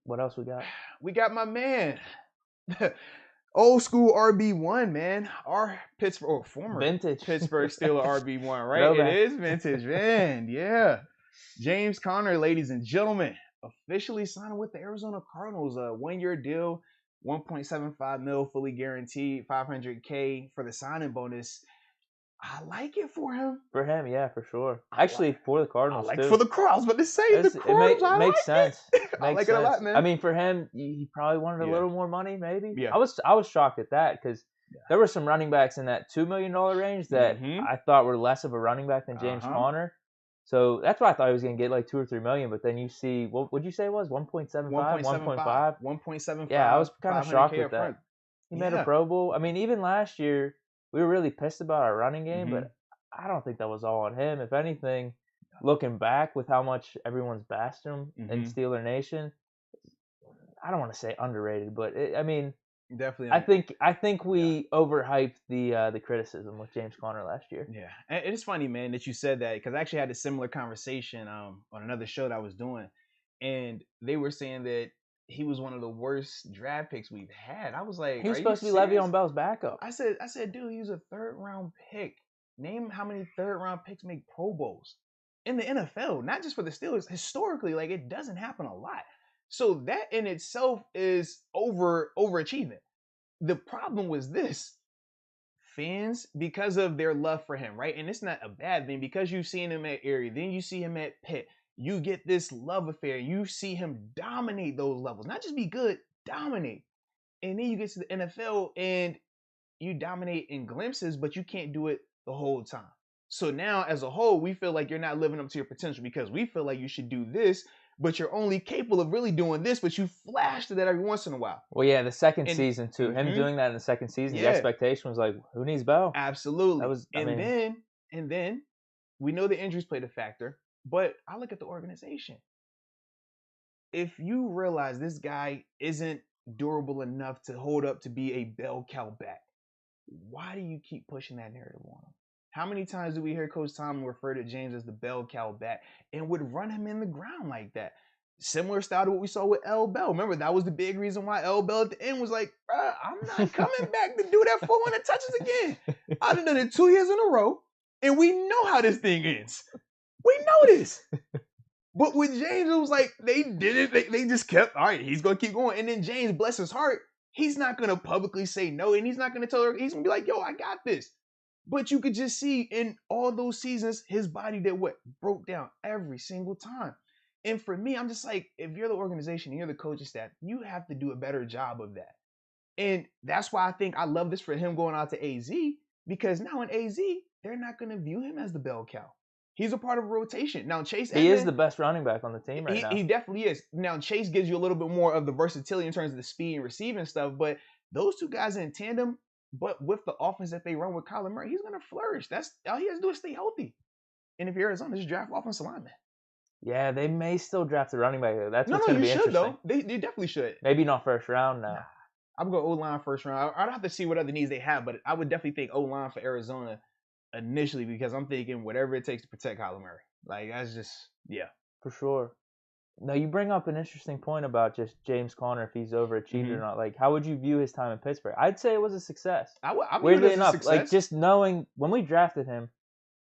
What else we got? We got my man, old school RB1, man. Our Pittsburgh, or former Vintage. Pittsburgh Steeler RB1, right? Throwback. It is vintage, man. Yeah. James Conner, ladies and gentlemen, officially signing with the Arizona Cardinals. A 1-year deal, 1.75 mil, fully guaranteed, 500K for the signing bonus. I like it for him. For him, yeah, for sure. Actually, for the I Cardinals like too. for the Cardinals. I was about to say the Cardinals. It makes sense. I Makes like it a sense. lot, man. I mean, for him, he probably wanted a Yeah. little more money, maybe. Yeah. I was shocked at that because there were some running backs in that $2 million range that I thought were less of a running back than James Conner. So that's why I thought he was going to get like $2 or $3 million. But then you see, what would you say it was? 1.75, 1.5. 1.75. Yeah, I was kind of shocked with that. Front. He made a Pro Bowl. I mean, even last year, we were really pissed about our running game, but I don't think that was all on him. If anything, looking back with how much everyone's bashed him in Steeler Nation, I don't want to say underrated, but I mean, definitely. I think we overhyped the criticism with James Conner last year. Yeah, and it's funny, man, that you said that because I actually had a similar conversation on another show that I was doing, and they were saying that he was one of the worst draft picks we've had. I was like, he was supposed to be Le'Veon Bell's backup. I said, dude, he was a 3rd-round pick. Name how many 3rd-round picks make Pro Bowls in the NFL, not just for the Steelers. Historically, like, it doesn't happen a lot. So that in itself is overachieving. The problem was this. Fans, because of their love for him, right? And it's not a bad thing because you've seen him at Erie, then you see him at Pitt. You get this love affair. You see him dominate those levels. Not just be good, dominate. And then you get to the NFL and you dominate in glimpses, but you can't do it the whole time. So now, as a whole, we feel like you're not living up to your potential because we feel like you should do this, but you're only capable of really doing this, but you flash to that every once in a while. Well, yeah, the second season too. Him doing that in the second season, the expectation was like, who needs Bell? Absolutely. That was, and then we know the injuries played a factor, but I look at the organization. If you realize this guy isn't durable enough to hold up to be a bell cow back, why do you keep pushing that narrative on him? How many times do we hear Coach Tomlin refer to James as the bell cow back and would run him in the ground like that? Similar style to what we saw with L. Bell. Remember, that was the big reason why L. Bell at the end was like, I'm not coming back to do that 400 touches again. I've done it 2 years in a row, and we know how this thing ends. We know this. But with James, it was like they did it. They just kept, all right, he's going to keep going. And then James, bless his heart, he's not going to publicly say no, and he's not going to tell her, he's going to be like, yo, I got this. But you could just see in all those seasons, his body did what? Broke down every single time. And for me, I'm just like, if you're the organization, you're the coaching staff, you have to do a better job of that. And that's why I think I love this for him going out to AZ, because now in AZ, they're not going to view him as the bell cow. He's a part of a rotation. Now, Chase He is the best running back on the team right now. He definitely is. Now, Chase gives you a little bit more of the versatility in terms of the speed and receiving stuff, but those two guys in tandem, but with the offense that they run with Kyler Murray, he's going to flourish. That's all he has to do is stay healthy. And if you're Arizona, just draft offensive lineman. Yeah, they may still draft a running back. That's what's going to be interesting. Though. They definitely should. Maybe not first round now. Nah. I'm going O-line first round. I'd have to see what other needs they have, but I would definitely think O-line for Arizona initially because I'm thinking whatever it takes to protect Kyler Murray. Like, that's just, yeah. For sure. Now, you bring up an interesting point about just James Conner, if he's overachieved or not. Like, how would you view his time in Pittsburgh? I'd say it was a success. Weirdly enough, like, just knowing when we drafted him,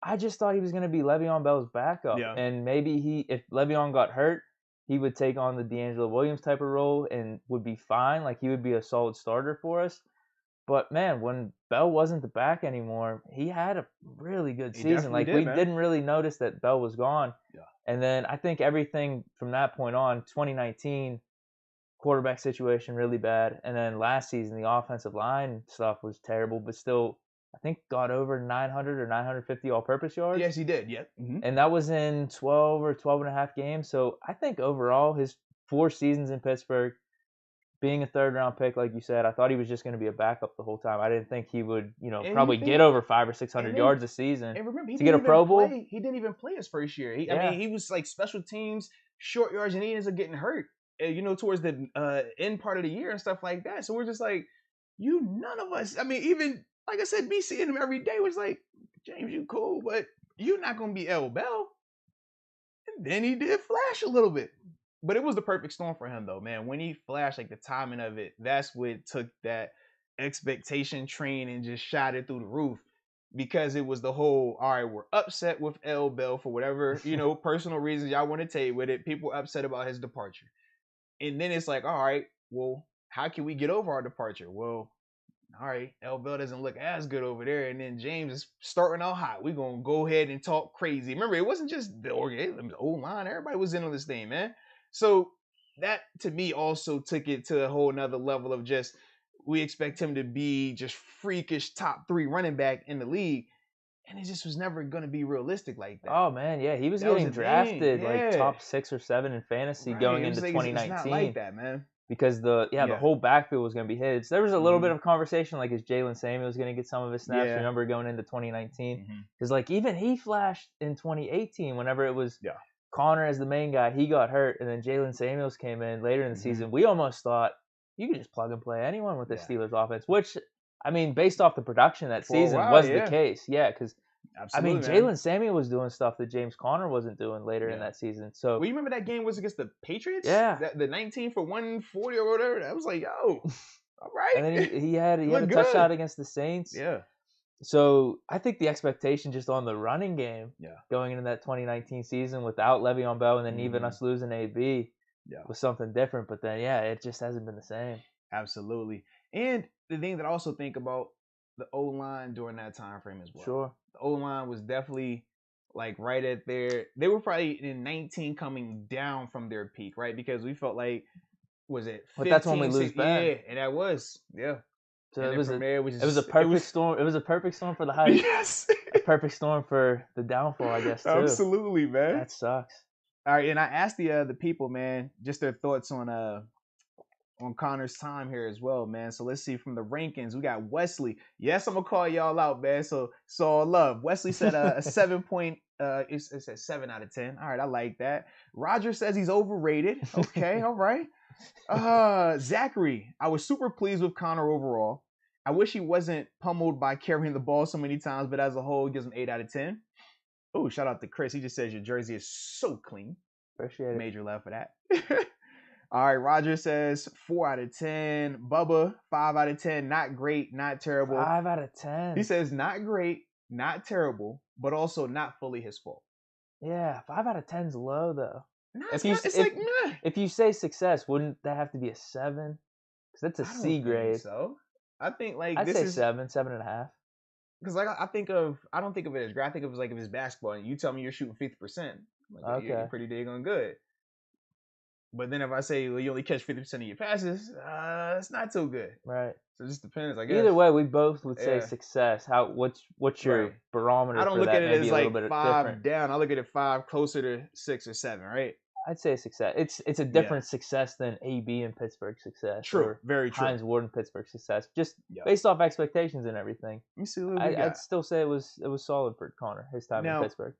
I just thought he was going to be Le'Veon Bell's backup. Yeah. And maybe if Le'Veon got hurt, he would take on the D'Angelo Williams type of role and would be fine. Like, he would be a solid starter for us. But, man, when Bell wasn't the back anymore, he had a really good season. Like, we didn't really notice that Bell was gone. Yeah. And then I think everything from that point on, 2019, quarterback situation really bad. And then last season, the offensive line stuff was terrible, but still, I think got over 900 or 950 all-purpose yards. Yes, he did. Yep. And that was in 12 or 12 and a half games. So I think overall, his 4 seasons in Pittsburgh, being a 3rd-round pick, like you said, I thought he was just going to be a backup the whole time. I didn't think he would, probably get over 500 or 600 yards a season. And remember, to get a Pro Bowl. He didn't even play his first year. I mean, he was like special teams, short yards, and he ends up getting hurt. Towards the end part of the year and stuff like that. So we're just like, none of us. I mean, even like I said, me seeing him every day was like, James, you cool, but you're not gonna be L. Bell. And then he did flash a little bit. But it was the perfect storm for him, though, man. When he flashed, like the timing of it, that's what took that expectation train and just shot it through the roof. Because it was the whole, all right, we're upset with L. Bell for whatever, personal reasons y'all want to take with it. People upset about his departure. And then it's like, all right, well, how can we get over our departure? Well, all right, L. Bell doesn't look as good over there. And then James is starting out hot. We're going to go ahead and talk crazy. Remember, it wasn't just the O-line. Everybody was in on this thing, man. So that, to me, also took it to a whole nother level of just, we expect him to be just freakish top 3 running back in the league. And it just was never going to be realistic like that. Oh, man, yeah. He was getting drafted like top 6 or 7 in fantasy going into 2019. It's not like that, man. Because the whole backfield was going to be his. There was a little bit of conversation, like, is Jalen Samuels going to get some of his snaps? Remember going into 2019? Because, like, even he flashed in 2018 whenever it was Connor as the main guy. He got hurt, and then Jalen Samuels came in later in the season. We almost thought, you could just plug and play anyone with the Steelers offense, which, I mean, based off the production that season was the case. Yeah, because, I mean, Jalen Samuel was doing stuff that James Conner wasn't doing later in that season. So, well, you remember that game was against the Patriots? Yeah. The 19 for 140 or whatever? That was like, yo, all right. And then he had a touchdown against the Saints. Yeah. So, I think the expectation just on the running game going into that 2019 season without Le'Veon Bell and then even us losing AB was something different. But then, it just hasn't been the same. Absolutely. And the thing that I also think about the O-line during that time frame as well. Sure. The O-line was definitely like right at their, they were probably in 19 coming down from their peak, right? Because we felt like, was it 15, but that's when we lose Ben. Yeah, and that was, So it was a perfect storm. It was a perfect storm for the hype. Yes. A perfect storm for the downfall, I guess, too. Absolutely, man. That sucks. All right, and I asked the people, man, just their thoughts on Connor's time here as well, man. So let's see from the rankings. We got Wesley. Yes, I'm gonna call y'all out, man. So all love. Wesley said a 7 point. It said 7 out of 10. All right, I like that. Roger says he's overrated. Okay, all right. Zachary, I was super pleased with Connor overall. I wish he wasn't pummeled by carrying the ball so many times, but as a whole, he gives him 8 out of 10. Oh, shout out to Chris. He just says your jersey is so clean. Appreciate it. Major love for that. All right, Roger says 4 out of 10. Bubba, 5 out of 10. Not great, not terrible. 5 out of 10. He says not great, not terrible, but also not fully his fault. Yeah, 5 out of 10's low, though. No, if you say success, wouldn't that have to be a 7? Because that's a C grade. So I think like I'd say 7, 7.5. Because like I don't think of it as great. I think of it as like if it's basketball and you tell me you're shooting 50%, like, okay, you're pretty daggone good. But then if I say, well, you only catch 50% of your passes, it's not so good. Right. So it just depends, I guess. Either way, we both would say success. What's your barometer? I don't look at it as like 5 different. down. I look at it 5 closer to 6 or 7, right? I'd say success. It's a different success than AB in Pittsburgh success. True. Very true. Hines Ward in Pittsburgh success. Just based off expectations and everything. Let me see what we got. I'd still say it was solid for Connor, his time in Pittsburgh.